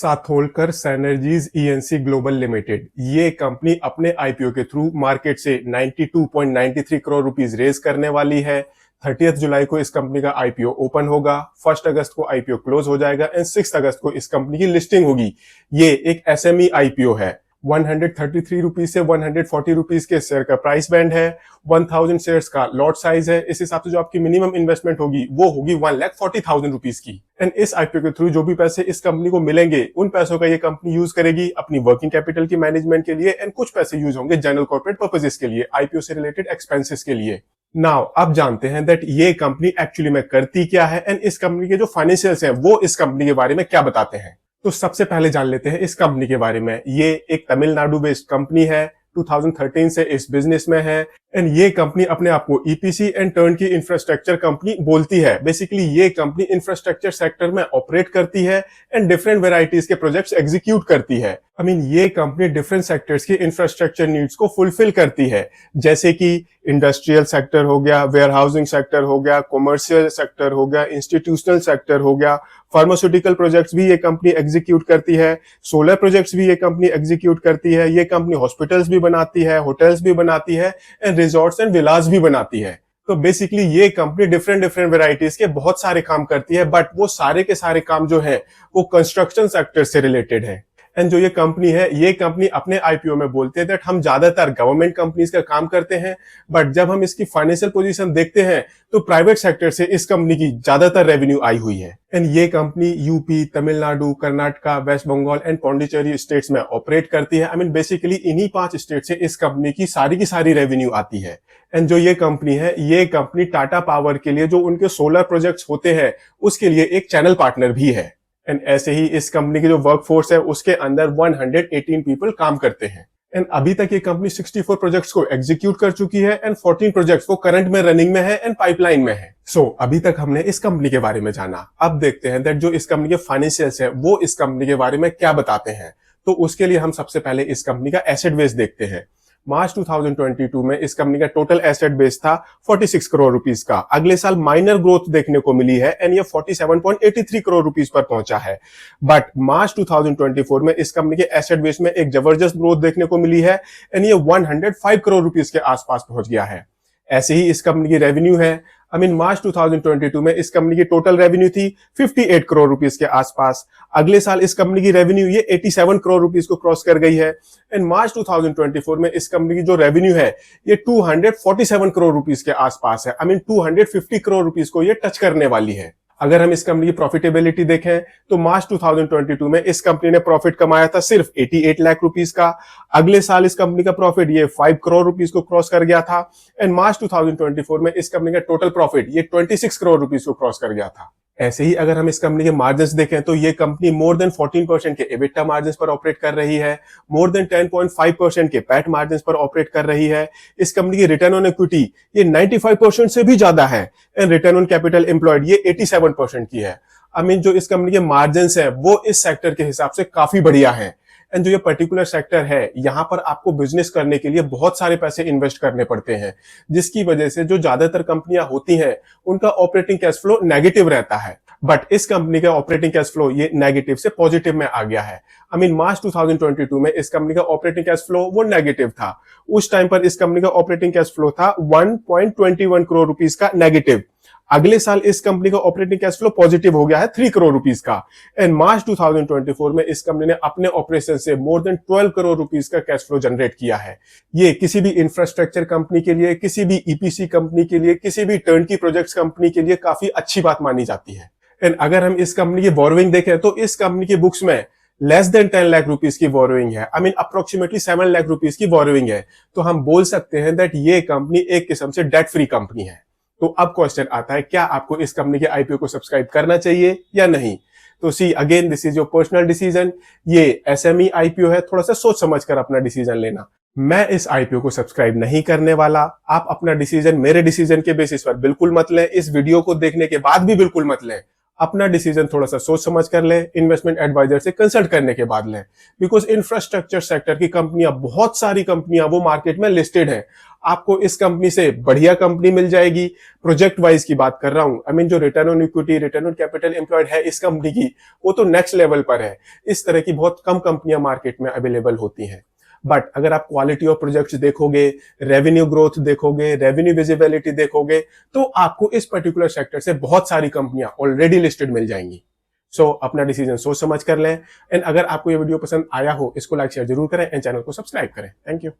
साथोलकर सैनर्जीज ENC global limited ये company अपने IPO के थ्रू मार्केट से 92.93 करोड़ रुपीस रेज करने वाली है। 30 जुलाई को इस कंपनी का आईपीओ ओपन होगा, 1 अगस्त को आईपीओ क्लोज हो जाएगा एंड 6 अगस्त को इस कंपनी की लिस्टिंग होगी। ये एक एसएमई आईपीओ है। 133 रुपीज से 140 रुपीज के शेयर का प्राइस बैंड है। 1000 शेयर्स का लॉट साइज है। इस हिसाब से जो आपकी मिनिमम इन्वेस्टमेंट होगी वो होगी 1,40,000 रुपीज की। एंड इस आईपीओ के थ्रू जो भी पैसे इस कंपनी को मिलेंगे उन पैसों का ये कंपनी यूज करेगी अपनी वर्किंग कैपिटल की मैनेजमेंट के लिए एंड कुछ पैसे यूज होंगे जनरल कॉर्पोरेट पर्पसेस के लिए, आईपीओ से रिलेटेड एक्सपेंसेस के लिए। नाउ अब जानते हैं दैट ये कंपनी एक्चुअली में करती क्या है एंड इस कंपनी के जो फाइनेंशियल्स हैं वो इस कंपनी के बारे में क्या बताते हैं। तो सबसे पहले जान लेते हैं इस कंपनी के बारे में। ये एक तमिलनाडु बेस्ड कंपनी है, 2013 से इस बिजनेस में है एंड ये कंपनी अपने आप को ईपीसी एंड टर्न की इंफ्रास्ट्रक्चर कंपनी बोलती है। बेसिकली ये कंपनी इंफ्रास्ट्रक्चर सेक्टर में ऑपरेट करती है एंड डिफरेंट वेराइटीज के प्रोजेक्ट्स एग्जीक्यूट करती है। ये कंपनी डिफरेंट सेक्टर्स की इंफ्रास्ट्रक्चर नीड्स को फुलफिल करती है, जैसे कि इंडस्ट्रियल सेक्टर हो गया, वेयर हाउसिंग सेक्टर हो गया, कॉमर्शियल सेक्टर हो गया, इंस्टीट्यूशनल सेक्टर हो गया, फार्मास्यूटिकल प्रोजेक्ट्स भी ये कंपनी एग्जीक्यूट करती है, सोलर प्रोजेक्ट्स भी ये कंपनी एग्जीक्यूट करती है। ये कंपनी हॉस्पिटल्स भी बनाती है, होटल्स भी बनाती है एंड रिजॉर्ट्स एंड विलास भी बनाती है। तो बेसिकली ये कंपनी डिफरेंट वेराइटीज के बहुत सारे काम करती है, बट वो सारे के सारे काम जो है वो कंस्ट्रक्शन सेक्टर से रिलेटेड है। एंड जो ये कंपनी है, ये कंपनी अपने आईपीओ में बोलते हैं दैट हम ज्यादातर गवर्नमेंट कंपनीज का काम करते हैं, बट जब हम इसकी फाइनेंशियल पोजीशन देखते हैं तो प्राइवेट सेक्टर से इस कंपनी की ज्यादातर रेवेन्यू आई हुई है। एंड ये company UP, Tamil Nadu, Karnataka, West Bengal and Pondicherry states में ऑपरेट करती है। बेसिकली इन्हीं 5 स्टेट से इस कंपनी की सारी रेवेन्यू आती है। एंड जो ये कंपनी है, ये कंपनी टाटा पावर के लिए जो उनके सोलर प्रोजेक्ट्स होते हैं उसके लिए एक चैनल पार्टनर भी है। एंड ऐसे ही इस कंपनी की जो वर्कफोर्स है उसके अंदर 118 पीपल काम करते हैं। एंड अभी तक ये कंपनी 64 प्रोजेक्ट्स को एग्जीक्यूट कर चुकी है एंड 14 प्रोजेक्ट्स वो करंट में रनिंग में है एंड पाइपलाइन में है। सो अभी तक हमने इस कंपनी के बारे में जाना। अब देखते हैं दैट जो इस कंपनी के फाइनेंशियल्स है वो इस कंपनी के बारे में क्या बताते हैं। तो उसके लिए हम सबसे पहले इस कंपनी का एसेट बेस देखते हैं। मार्च 2022 में इस कंपनी का टोटल एसेट बेस था 46 करोड़ रुपीस का। अगले साल माइनर ग्रोथ देखने को मिली है एंड ये 47.83 करोड़ रुपीस पर पहुंचा है। बट मार्च 2024 में इस कंपनी के एसेट बेस में एक जबरदस्त ग्रोथ देखने को मिली है एंड ये 105 करोड़ रुपीस के आसपास पहुंच गया है। ऐसे ही इस कंपनी की रेवेन्यू है। मार्च 2022 में इस कंपनी की टोटल रेवेन्यू थी 58 करोड़ रुपीस के आसपास। अगले साल इस कंपनी की रेवेन्यू ये 87 करोड़ रुपीस को क्रॉस कर गई है एंड मार्च 2024 में इस कंपनी की जो रेवेन्यू है ये 247 करोड़ रुपीस के आसपास है। 250 करोड़ रुपीस को ये टच करने वाली है। अगर हम इस कंपनी की प्रॉफिटेबिलिटी देखें तो मार्च 2022 में इस कंपनी ने प्रॉफिट कमाया था सिर्फ 88 लाख रुपीस का। अगले साल इस कंपनी का प्रॉफिट ये 5 करोड़ रुपीस को क्रॉस कर गया था एंड मार्च 2024 में इस कंपनी का टोटल प्रॉफिट ये 26 करोड़ रुपीस को क्रॉस कर गया था। ऐसे ही अगर हम इस कंपनी के मार्जिन्स देखें तो ये कंपनी मोर देन 14% के एबिटा मार्जिन्स पर ऑपरेट कर रही है, मोर देन 10.5% के पैट मार्जिन्स पर ऑपरेट कर रही है। इस कंपनी की रिटर्न ऑन इक्विटी ये 95% से भी ज्यादा है and return on capital employed ये 87% की है। जो इस कंपनी के मार्जिन्स है वो इस सेक्टर के हिसाब से काफी बढ़िया है। एंड जो ये पर्टिकुलर सेक्टर है यहाँ पर आपको बिजनेस करने के लिए बहुत सारे पैसे इन्वेस्ट करने पड़ते हैं, जिसकी वजह से जो ज्यादातर कंपनियां होती हैं उनका ऑपरेटिंग कैश फ्लो नेगेटिव रहता है। बट इस कंपनी का ऑपरेटिंग कैश फ्लो ये नेगेटिव से पॉजिटिव में आ गया है। मार्च 2022 में इस कंपनी का ऑपरेटिंग कैश फ्लो वो नेगेटिव था। उस टाइम पर इस कंपनी का ऑपरेटिंग कैश फ्लो था 1.21 करोड़ रुपीस का नेगेटिव। अगले साल इस कंपनी का ऑपरेटिंग कैश फ्लो पॉजिटिव हो गया है 3 करोड़ रुपीस का एंड मार्च 2024 में इस कंपनी ने अपने ऑपरेशन से मोर देन 12 करोड़ रुपीस का कैश फ्लो जनरेट किया है। ये किसी भी इंफ्रास्ट्रक्चर कंपनी के लिए, किसी भी ईपीसी कंपनी के लिए, किसी भी टर्नकी प्रोजेक्ट्स कंपनी के लिए काफी अच्छी बात मानी जाती है। एंड अगर हम इस कंपनी की बोरोइंग देखें तो इस कंपनी की बुक्स में लेस देन 10 लाख रुपीस की बोरोइंग है। अप्रोक्सीमेटली 7 लाख रुपीस की बोरोइंग है। तो हम बोल सकते हैं दैट ये कंपनी एक किस्म से डेट फ्री कंपनी है। तो अब क्वेश्चन आता है, क्या आपको इस कंपनी के आईपीओ को सब्सक्राइब करना चाहिए या नहीं? तो see again, this is your personal decision. ये एसएमई आईपीओ है, थोड़ा सा सोच समझ कर अपना डिसीजन लेना। मैं इस आईपीओ को सब्सक्राइब नहीं करने वाला। आप अपना डिसीजन मेरे डिसीजन के बेसिस पर बिल्कुल मत लें, इस वीडियो को देखने के बाद भी बिल्कुल मत लें। अपना डिसीजन थोड़ा सा सोच समझ कर लें, इन्वेस्टमेंट एडवाइजर से कंसल्ट करने के बाद लें। बिकॉज इंफ्रास्ट्रक्चर सेक्टर की कंपनियां, बहुत सारी कंपनियां वो मार्केट में लिस्टेड हैं। आपको इस कंपनी से बढ़िया कंपनी मिल जाएगी। प्रोजेक्ट वाइज की बात कर रहा हूं, आई मीन जो return on equity, return on capital employed है इस कंपनी की, वो तो नेक्स्ट लेवल पर है। इस तरह की बहुत कम कंपनियां मार्केट में अवेलेबल होती हैं। बट अगर आप क्वालिटी ऑफ प्रोजेक्ट्स देखोगे, रेवेन्यू ग्रोथ देखोगे, रेवेन्यू विजिबिलिटी देखोगे, तो आपको इस पर्टिकुलर सेक्टर से बहुत सारी कंपनियां ऑलरेडी लिस्टेड मिल जाएंगी। सो अपना डिसीजन सोच समझ कर लें। एंड अगर आपको ये वीडियो पसंद आया हो, इसको लाइक शेयर जरूर करें एंड चैनल को सब्सक्राइब करें। Thank you.